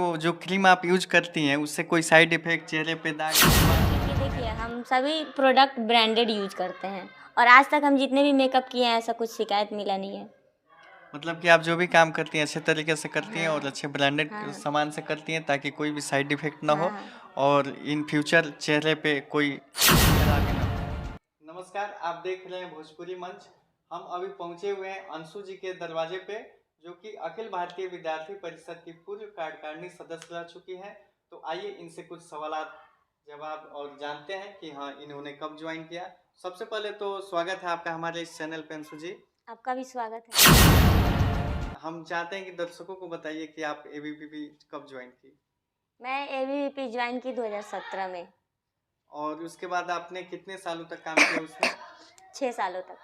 तो जो क्रीम आप यूज़ करती हैं, उससे कोई साइड इफ़ेक्ट चेहरे पे दाग देखिए देखिए, हम सभी प्रोडक्ट ब्रांडेड यूज़ करते हैं और आज तक हम जितने भी मेकअप किए हैं ऐसा कुछ शिकायत मिला नहीं है। मतलब कि आप जो भी काम करती हैं अच्छे तरीके से करती हैं और हाँ, अच्छे ब्रांडेड हाँ, सामान से करती हैं ताकि कोई भी साइड इफ़ेक्ट ना हो हाँ। और इन फ्यूचर चेहरे पे कोई खराबी ना हो। नमस्कार, आप देख रहे हैं भोजपुरी मंच। हम अभी पहुंचे हुए हैं अंशु जी के दरवाजे पे, जो कि अखिल भारतीय विद्यार्थी परिषद की पूर्व कार्यकारिणी सदस्य रह चुकी हैं। तो आइए इनसे कुछ सवालात जवाब और जानते हैं कि हाँ इन्होंने कब ज्वाइन किया। सबसे पहले तो स्वागत है आपका हमारे इस चैनल पे अंशु जी। आपका भी स्वागत है। हम चाहते हैं कि दर्शकों को बताइए कि आप एबीवीपी कब ज्वाइन की मैं एबीवीपी ज्वाइन की 2017 में, और उसके बाद आपने कितने सालों तक काम किया उसमें? 6 सालों तक।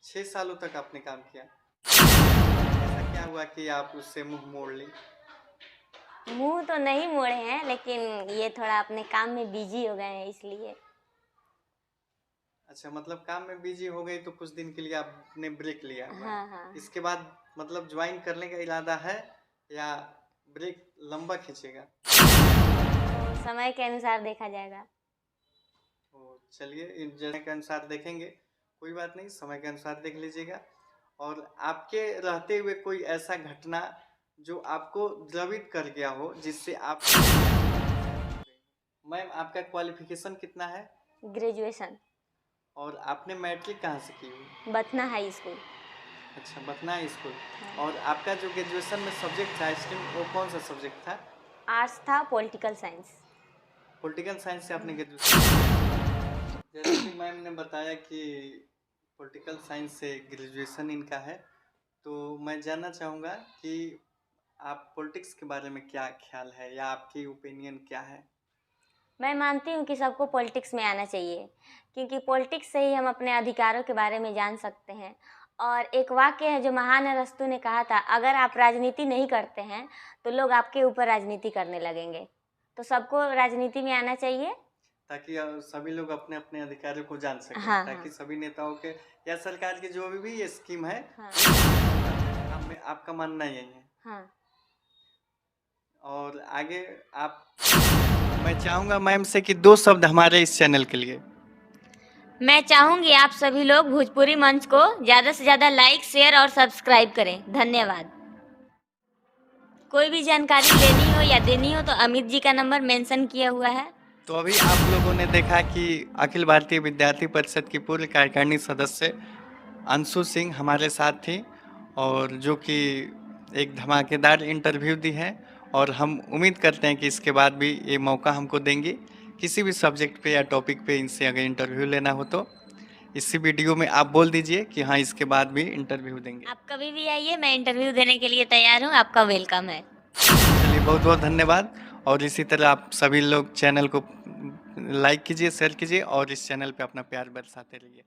6 सालों तक आपने काम किया। ऐसा क्या हुआ कि आप उससे मुंह मोड़ ली? मुँह तो नहीं मोड़े हैं लेकिन ये थोड़ा अपने काम में बिज़ी हो गए हैं इसलिए। अच्छा, मतलब काम में बिजी हो गई तो कुछ दिन के लिए आपने ब्रेक लिया हुआ है। हाँ, हाँ। इसके बाद मतलब ज्वाइन करने का इरादा है या ब्रेक लंबा खींचेगा? तो समय के अनुसार देखा जाएगा। तो चलिए इन समय के अनुसार देखेंगे, कोई बात नहीं, समय के अनुसार देख लीजिएगा। और आपके रहते हुए कोई ऐसा घटना जो आपको द्रवित कर गया हो जिससे आप मैम आपका क्वालिफिकेशन कितना है ग्रेजुएशन, और आपने मैट्रिक कहाँ से की हुई? Bathna high school. अच्छा, बतना स्कूल। हाँ। और आपका जो ग्रेजुएशन में सब्जेक्ट था स्ट्रीम, वो कौन सा सब्जेक्ट था? आर्ट्स था, पॉलिटिकल साइंस। पॉलिटिकल साइंस से आपने ग्रेजुएशन। जैसे कि मैम ने बताया कि पॉलिटिकल साइंस से ग्रेजुएशन इनका है, तो मैं जानना चाहूँगा कि आप पॉलिटिक्स के बारे में क्या ख्याल है या आपकी ओपिनियन क्या है? मैं मानती हूँ कि सबको पॉलिटिक्स में आना चाहिए, क्योंकि पॉलिटिक्स से ही हम अपने अधिकारों के बारे में जान सकते हैं। और एक वाक्य है जो महान अरस्तू ने कहा था, अगर आप राजनीति नहीं करते हैं, तो लोग आपके ऊपर राजनीति करने लगेंगे। तो सबको राजनीति में आना चाहिए। ताकि सभी लोग अपने अपने अधिकारों को जान सकें, हाँ, ताकि हाँ, सभी नेताओं के या सरकार की जो भी ये स्कीम है, हाँ, आपका मानना यही है। हाँ। और आगे आप मैं चाहूँगा मैम से कि 2 शब्द हमारे इस चैनल के लिए। मैं चाहूँगी आप सभी लोग भोजपुरी मंच को ज़्यादा से ज़्यादा लाइक, शेयर और सब्सक्राइब करें। धन्यवाद। कोई भी जानकारी लेनी हो या देनी हो तो अमित जी का नंबर मेंशन किया हुआ है। तो अभी आप लोगों ने देखा कि अखिल भारतीय विद्यार्थी परिषद की पूर्व कार्यकारिणी सदस्य अंशु सिंह हमारे साथ थी और जो कि एक धमाकेदार इंटरव्यू दी है और हम उम्मीद करते हैं कि इसके बाद भी ये मौका हमको देंगे किसी भी सब्जेक्ट पे या टॉपिक पे इनसे अगर इंटरव्यू लेना हो तो इसी वीडियो में आप बोल दीजिए कि हाँ इसके बाद भी इंटरव्यू देंगे। आप कभी भी आइए, मैं इंटरव्यू देने के लिए तैयार हूँ। आपका वेलकम है। चलिए बहुत बहुत धन्यवाद। और इसी तरह आप सभी लोग चैनल को लाइक कीजिए, शेयर कीजिए और इस चैनल पे अपना प्यार बरसाते रहिए।